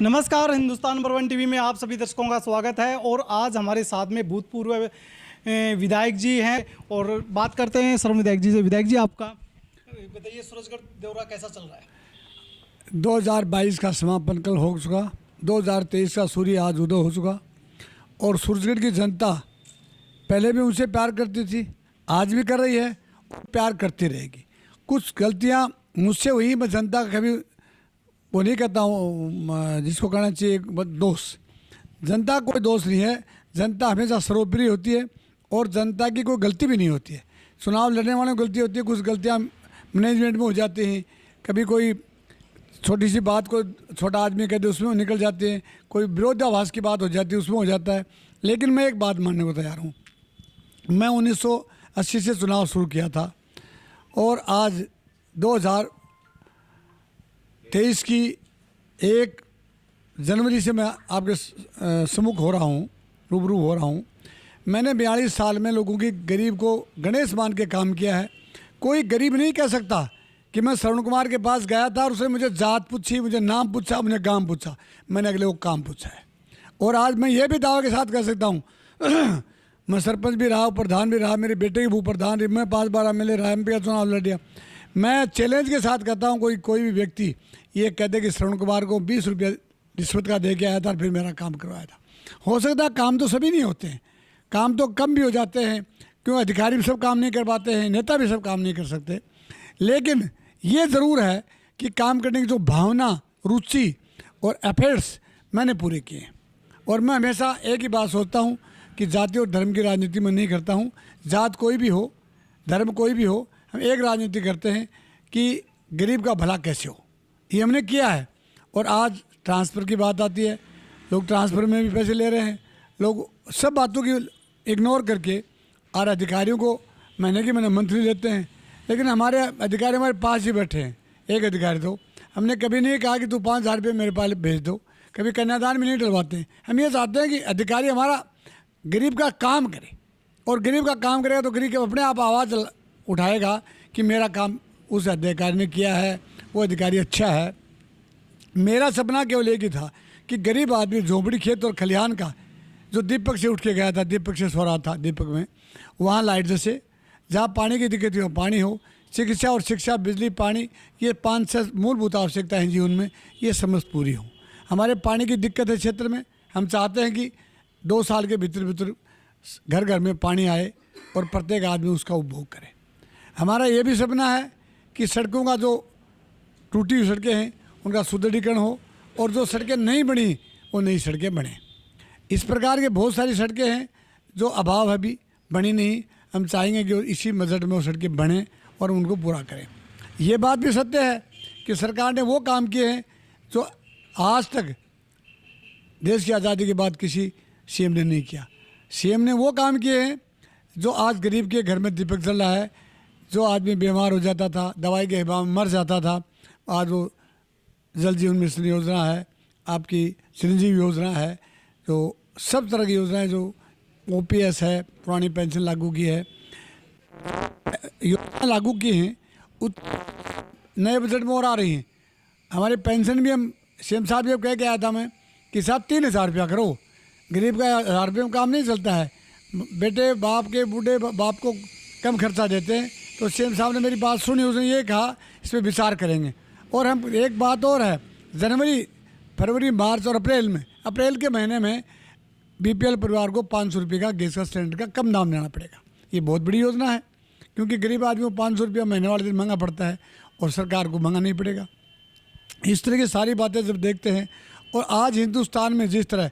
नमस्कार, Hindustan number 1 TV में आप सभी दर्शकों का स्वागत है। और आज हमारे साथ में भूतपूर्व विधायक जी हैं और बात करते हैं सर्व विधायक जी से। विधायक जी, आपका बताइए, सूरजगढ़ दौरा कैसा चल रहा है? 2022 का समापन कल हो चुका, 2023 का सूर्य आज उदय हो चुका और सूरजगढ़ की जनता पहले भी उनसे प्यार करती थी, आज भी कर रही है और प्यार करती रहेगी। कुछ गलतियां मुझसे हुई, मैं जनता का कभी वो नहीं कहता हूँ जिसको कहना चाहिए दोष। जनता का कोई दोष नहीं है, जनता हमेशा सर्वोपरि होती है और जनता की कोई गलती भी नहीं होती है। चुनाव लड़ने वालों की गलती होती है, कुछ गलतियाँ मैनेजमेंट में हो जाती हैं, कभी कोई छोटी सी बात को छोटा आदमी कहते उसमें वो निकल जाते हैं, कोई विरोधाभास की बात हो जाती है उसमें हो जाता है। लेकिन मैं एक बात मानने को तैयार हूँ, मैं 1980 से चुनाव शुरू किया था और आज 2023 की 1 जनवरी से मैं आपके सम्मुख हो रहा हूँ, रूबरू हो रहा हूँ। मैंने 42 साल में लोगों की गरीब को गणेश मान के काम किया है। कोई गरीब नहीं कह सकता कि मैं श्रवण कुमार के पास गया था और उसने मुझे जात पूछी, मुझे नाम पूछा, मुझे गांव पूछा, मैंने अगले को काम पूछा है। और आज मैं ये भी दावा के साथ कह सकता हूँ मैं सरपंच भी रहा, प्रधान भी रहा, मेरे बेटे की भू प्रधान रही, मैं 5 बार MLA रहा, MP का चुनाव लड़ दिया। मैं चैलेंज के साथ कहता हूँ, कोई भी व्यक्ति ये कहते कि श्रवण कुमार को 20 रुपया रिश्वत का दे के आया था और फिर मेरा काम करवाया था। हो सकता है काम तो सभी नहीं होते हैं, काम तो कम भी हो जाते हैं, क्यों अधिकारी भी सब काम नहीं कर पाते हैं, नेता भी सब काम नहीं कर सकते। लेकिन ये ज़रूर है कि काम करने की जो भावना, रुचि और एफर्ट्स मैंने पूरे किए। और मैं हमेशा एक ही बात सोचता हूँ कि जाति और धर्म की राजनीति में नहीं करता हूँ। जात कोई भी हो, धर्म कोई भी हो, हम एक राजनीति करते हैं कि गरीब का भला कैसे हो, ये हमने किया है। और आज ट्रांसफ़र की बात आती है, लोग ट्रांसफ़र में भी पैसे ले रहे हैं, लोग सब बातों की इग्नोर करके और अधिकारियों को महीने मंथली लेते हैं। लेकिन हमारे अधिकारी हमारे पास ही बैठे हैं। एक अधिकारी तो हमने कभी नहीं कहा कि तू 5,000 रुपये मेरे पास भेज दो, कभी कन्यादान भी नहीं डलवाते हैं। हम ये चाहते हैं कि अधिकारी हमारा गरीब का काम करे, और गरीब का काम करेगा तो गरीब अपने आप आवाज़ उठाएगा कि मेरा काम उस अधिकारी ने किया है, वो अधिकारी अच्छा है। मेरा सपना केवल एक ही था कि गरीब आदमी झोपड़ी खेत और खलिहान का जो दीपक से उठ के गया था, दीपक से सो रहा था, दीपक में वहाँ लाइट जैसे, जहाँ पानी की दिक्कत हो पानी हो, चिकित्सा और शिक्षा, बिजली, पानी, ये 5-6 मूलभूत आवश्यकता हैं जीवन में, ये समस्त पूरी हो। हमारे पानी की दिक्कत है क्षेत्र में, हम चाहते हैं कि 2 साल के भीतर घर घर में पानी आए और प्रत्येक आदमी उसका उपभोग करे। हमारा ये भी सपना है कि सड़कों का जो टूटी हुई सड़कें हैं उनका सुदृढ़ीकरण हो, और जो सड़कें नहीं बनी वो नई सड़कें बने। इस प्रकार के बहुत सारी सड़कें हैं जो अभाव है, अभी बनी नहीं। हम चाहेंगे कि इसी बजट में वो सड़कें बनें और उनको पूरा करें। ये बात भी सत्य है कि सरकार ने वो काम किए हैं जो आज तक देश की आज़ादी के बाद किसी CM ने नहीं किया। CM ने वो काम किए हैं जो आज गरीब के घर में दीपक जल रहा है। जो आदमी बीमार हो जाता था, दवाई के अभाव में मर जाता था, आज वो जल जीवन मिशन योजना है, आपकी चिरंजीवी योजना है, जो सब तरह की योजनाएं, जो OPS है, पुरानी पेंशन लागू की है, योजना लागू की हैं, नए बजट में और आ रही हैं। हमारे पेंशन भी हम CM साहब भी कह के आया था मैं कि साहब 3,000 रुपया करो, गरीब का 1,000 रुपये में काम नहीं चलता है। बेटे बाप के बूढ़े बाप को कम खर्चा देते हैं। तो CM साहब ने मेरी बात सुनी, उसने ये कहा इस पर विचार करेंगे। और हम एक बात और है, जनवरी, फरवरी, मार्च और अप्रैल के महीने में BPL परिवार को 500 रुपये का गैस का सिलेंडर का कम दाम देना पड़ेगा। ये बहुत बड़ी योजना है, क्योंकि गरीब आदमी को 500 रुपया महीने वाले दिन महंगा पड़ता है और सरकार को महंगा नहीं पड़ेगा। इस तरह की सारी बातें जब देखते हैं, और आज हिंदुस्तान में जिस तरह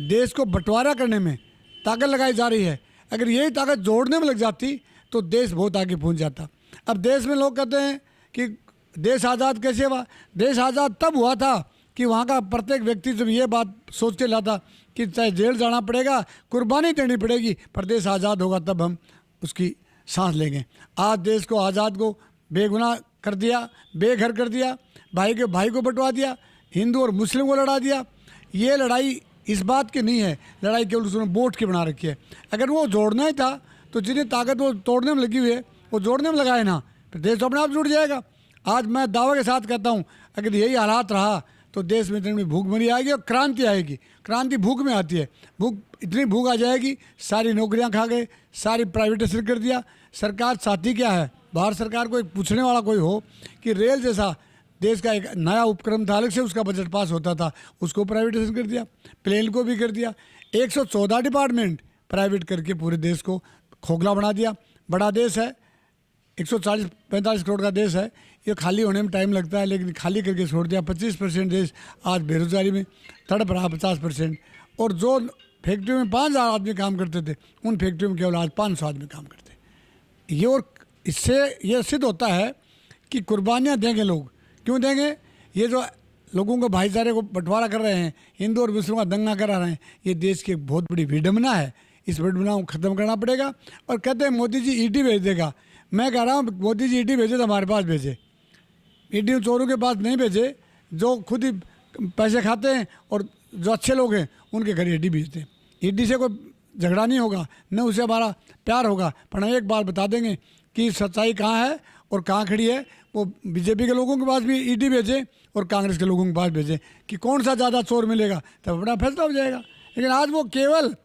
देश को बंटवारा करने में ताकत लगाई जा रही है, अगर यही ताकत जोड़ने में लग जाती तो देश बहुत आगे पहुंच जाता। अब देश में लोग कहते हैं कि देश आज़ाद कैसे हुआ? देश आज़ाद तब हुआ था कि वहाँ का प्रत्येक व्यक्ति जब ये बात सोच के लाता कि चाहे जेल जाना पड़ेगा, कुर्बानी देनी पड़ेगी, पर देश आज़ाद होगा तब हम उसकी सांस लेंगे। आज देश को आज़ाद को बेगुनाह कर दिया, बेघर कर दिया, भाई के भाई को बंटवा दिया, हिंदू और मुस्लिम को लड़ा दिया। ये लड़ाई इस बात की नहीं है, लड़ाई केवल उसने वोट की बना रखी है। अगर वो जोड़ना ही था तो जितनी ताकत वो तोड़ने में लगी हुई है वो जोड़ने में लगाए ना, फिर देश तो अपने आप जुड़ जाएगा। आज मैं दावे के साथ कहता हूँ, अगर यही हालात रहा तो देश में इतनी भूखमरी आएगी और क्रांति आएगी। क्रांति भूख में आती है। भूख, इतनी भूख आ जाएगी, सारी नौकरियां खा गए, सारी प्राइवेटाइजेशन कर दिया। सरकार चाहती क्या है? भारत सरकार को एक पूछने वाला कोई हो कि रेल जैसा देश का एक नया उपक्रम था, अलग से उसका बजट पास होता था, उसको प्राइवेटाइजेशन कर दिया। प्लेन को भी कर दिया। 114 डिपार्टमेंट प्राइवेट करके पूरे देश को खोखला बना दिया। बड़ा देश है, 140-45 करोड़ का देश है, ये खाली होने में टाइम लगता है, लेकिन खाली करके छोड़ दिया। 25% देश आज बेरोजगारी में तड़प रहा, 50%। और जो फैक्ट्री में 5,000 आदमी काम करते थे, उन फैक्ट्री में केवल आज 500 आदमी काम करते। ये और इससे ये सिद्ध होता है कि कुर्बानियाँ देंगे लोग। क्यों देंगे? ये जो लोगों को भाईचारे को बंटवारा कर रहे हैं, हिंदू और मुस्लिम का दंगा करा रहे हैं, ये देश की एक बहुत बड़ी विडंबना है। इस विडंबना को ख़त्म करना पड़ेगा। और कहते हैं मोदी जी ईडी भेज देगा। मैं कह रहा हूँ मोदी जी ईडी भेजे तो हमारे पास भेजे। ईडी चोरों के पास नहीं भेजे, जो खुद ही पैसे खाते हैं और जो अच्छे लोग हैं उनके घर ईडी भेजते हैं। ईडी से कोई झगड़ा नहीं होगा, न उससे हमारा प्यार होगा, पर हम एक बार बता देंगे कि सच्चाई कहाँ है और कहाँ खड़ी है। वो बीजेपी के लोगों के पास भी ईडी भेजे और कांग्रेस के लोगों के पास भेजे कि कौन सा ज़्यादा चोर मिलेगा, तब बड़ा फैसला हो जाएगा। लेकिन आज वो केवल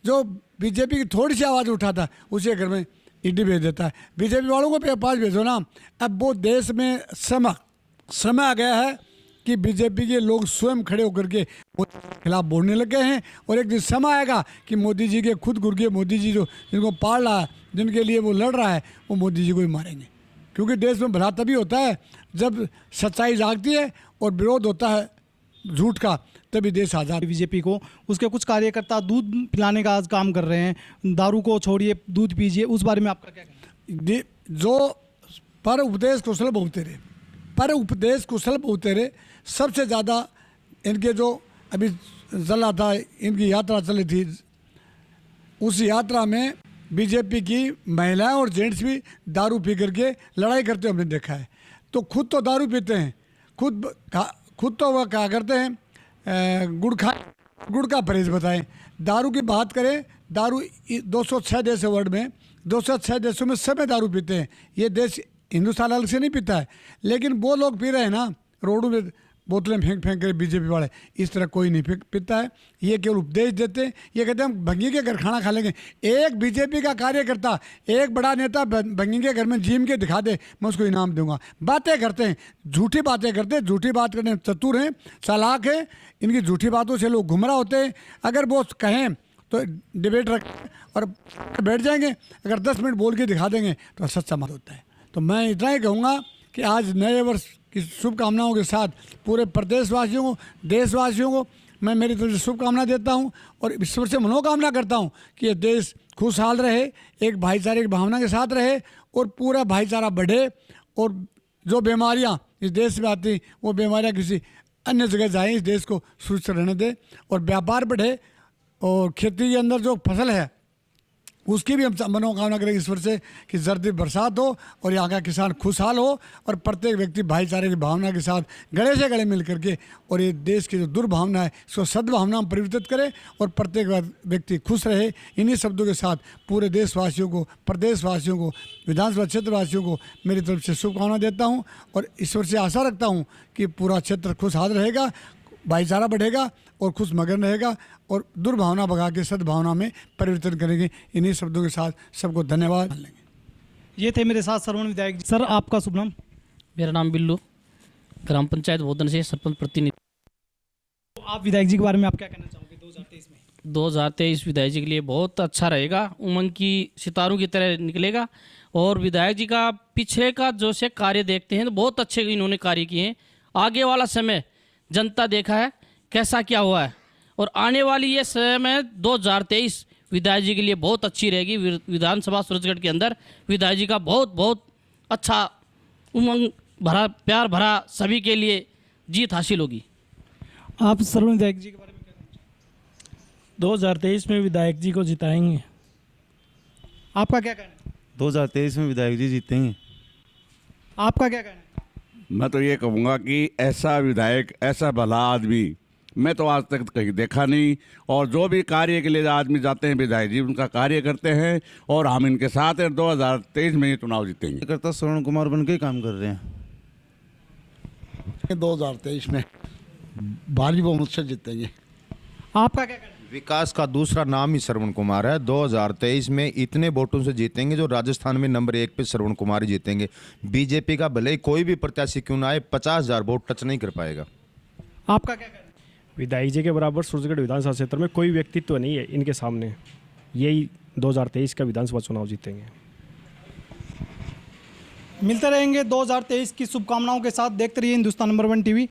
जो बीजेपी की थोड़ी सी आवाज़ उठाता है उसी घर में ईडी भेज देता है। बीजेपी वालों को पास भेजो ना। अब वो देश में समय आ गया है कि बीजेपी के लोग स्वयं खड़े होकर के खिलाफ बोलने लग गए हैं। और एक दिन समय आएगा कि मोदी जी के खुद गुर्गे, मोदी जी जो जिनको पाल रहा है, जिनके लिए वो लड़ रहा है, वो मोदी जी को ही मारेंगे। क्योंकि देश में भला तभी होता है जब सच्चाई जागती है और विरोध होता है झूठ का, तभी देश आज़ाद। बीजेपी को उसके कुछ कार्यकर्ता दूध पिलाने का आज काम कर रहे हैं। दारू को छोड़िए, दूध पीजिए, उस बारे में आपका क्या कहना है? जो पर उपदेश कुशल बोलते रहे सबसे ज़्यादा इनके जो अभी चल रहा था, इनकी यात्रा चली थी, उस यात्रा में बीजेपी की महिलाएं और जेंट्स भी दारू पी करके लड़ाई करते हुए हमने देखा है। तो खुद तो दारू पीते हैं, खुद तो वह क्या करते हैं, गुड़ का परहेज बताएं। दारू की बात करें, दारू 206 देश है वर्ल्ड में, 206 देशों में सब में दारू पीते हैं। ये देश हिंदुस्तान अलग से नहीं पीता है, लेकिन वो लोग पी रहे हैं ना, रोडों में बोतलें फेंक कर बीजेपी वाले, इस तरह कोई नहीं पीता है। ये केवल उपदेश देते हैं। ये कहते हैं हम भंगी के घर खाना खा लेंगे। एक बीजेपी का कार्यकर्ता, एक बड़ा नेता भंगी के घर में जीम के दिखा दे, मैं उसको इनाम दूंगा। बातें करते हैं, झूठी बातें करते हैं, झूठी बात करने में चतुर हैं, चालाक हैं। इनकी झूठी बातों से लोग गुमराह होते हैं। अगर वो कहें तो डिबेट रख और बैठ जाएंगे, अगर 10 मिनट बोल के दिखा देंगे तो सच्चा मत होता है। तो मैं इतना ही कहूँगा कि आज नए वर्ष की शुभकामनाओं के साथ पूरे प्रदेशवासियों को, देशवासियों को मैं मेरी तरफ से शुभकामना देता हूं और ईश्वर से मनोकामना करता हूं कि ये देश खुशहाल रहे, एक भाईचारे की भावना के साथ रहे और पूरा भाईचारा बढ़े। और जो बीमारियां इस देश में आती वो बीमारियां किसी अन्य जगह जाएं, इस देश को सुरक्षित रहने दें और व्यापार बढ़े। और खेती के अंदर जो फसल है उसकी भी हम मनोकामना करेंगे ईश्वर से कि जर्दी बरसात हो और यहाँ का किसान खुशहाल हो और प्रत्येक व्यक्ति भाईचारे की भावना के साथ गले से गले मिल करके और ये देश की जो दुर्भावना है इसको सद्भावना में परिवर्तित करे और प्रत्येक व्यक्ति खुश रहे। इन्हीं शब्दों के साथ पूरे देशवासियों को, प्रदेशवासियों को, विधानसभा क्षेत्रवासियों को मेरी तरफ से शुभकामना देता हूँ और ईश्वर से आशा रखता हूँ कि पूरा क्षेत्र खुशहाल रहेगा, भाईचारा बढ़ेगा और खुश मगन रहेगा और दुर्भावना भगा के सद्भावना में परिवर्तन करेंगे। इन्हीं शब्दों के साथ सबको धन्यवाद लेंगे। ये थे मेरे साथ श्रवण विधायक जी। सर आपका शुभ नाम? मेरा नाम बिल्लू, ग्राम पंचायत बोधन से सरपंच प्रतिनिधि। आप विधायक जी के बारे में आप क्या कहना चाहोगे 2023 में? 2023 विधायक जी के लिए बहुत अच्छा रहेगा, उमंग की सितारों की तरह निकलेगा। और विधायक जी का पीछे का जो से कार्य देखते हैं तो बहुत अच्छे इन्होंने कार्य किए हैं। आगे वाला समय जनता देखा है कैसा क्या हुआ है और आने वाली ये समय 2023 विधायक जी के लिए बहुत अच्छी रहेगी। विधानसभा सूरजगढ़ के अंदर विधायक जी का बहुत बहुत अच्छा उमंग भरा, प्यार भरा सभी के लिए जीत हासिल होगी। आप श्रवण विधायक जी के बारे में क्या कहना चाहोगे? 2023 में विधायक जी को जिताएंगे। आपका क्या कहना है? 2023 में विधायक जी जीतेंगे। आपका क्या कहना है? मैं तो ये कहूँगा कि ऐसा विधायक, ऐसा भला आदमी मैं तो आज तक कहीं देखा नहीं। और जो भी कार्य के लिए आदमी जाते हैं विधायक जी उनका कार्य करते हैं और हम इनके साथ हैं। 2023 में ये चुनाव जीतेंगे। करता श्रवण कुमार बन के ही काम कर रहे हैं। 2023 में भारी बहुमत से जीतेंगे। आपका क्या कहना है? विकास का दूसरा नाम ही श्रवण कुमार है। 2023 में इतने वोटों से जीतेंगे जो राजस्थान में नंबर 1 पे श्रवण कुमार ही जीतेंगे। बीजेपी का भले ही कोई भी प्रत्याशी क्यों ना आए, 50,000 वोट टच नहीं कर पाएगा। आपका क्या कहना है? विधायक जी के बराबर सूरजगढ़ विधानसभा क्षेत्र में कोई व्यक्तित्व नहीं है इनके सामने। यही 2023 का विधानसभा चुनाव जीतेंगे। मिलते रहेंगे 2023 की शुभकामनाओं के साथ। देखते रहिए हिंदुस्तान नंबर 1 टीवी।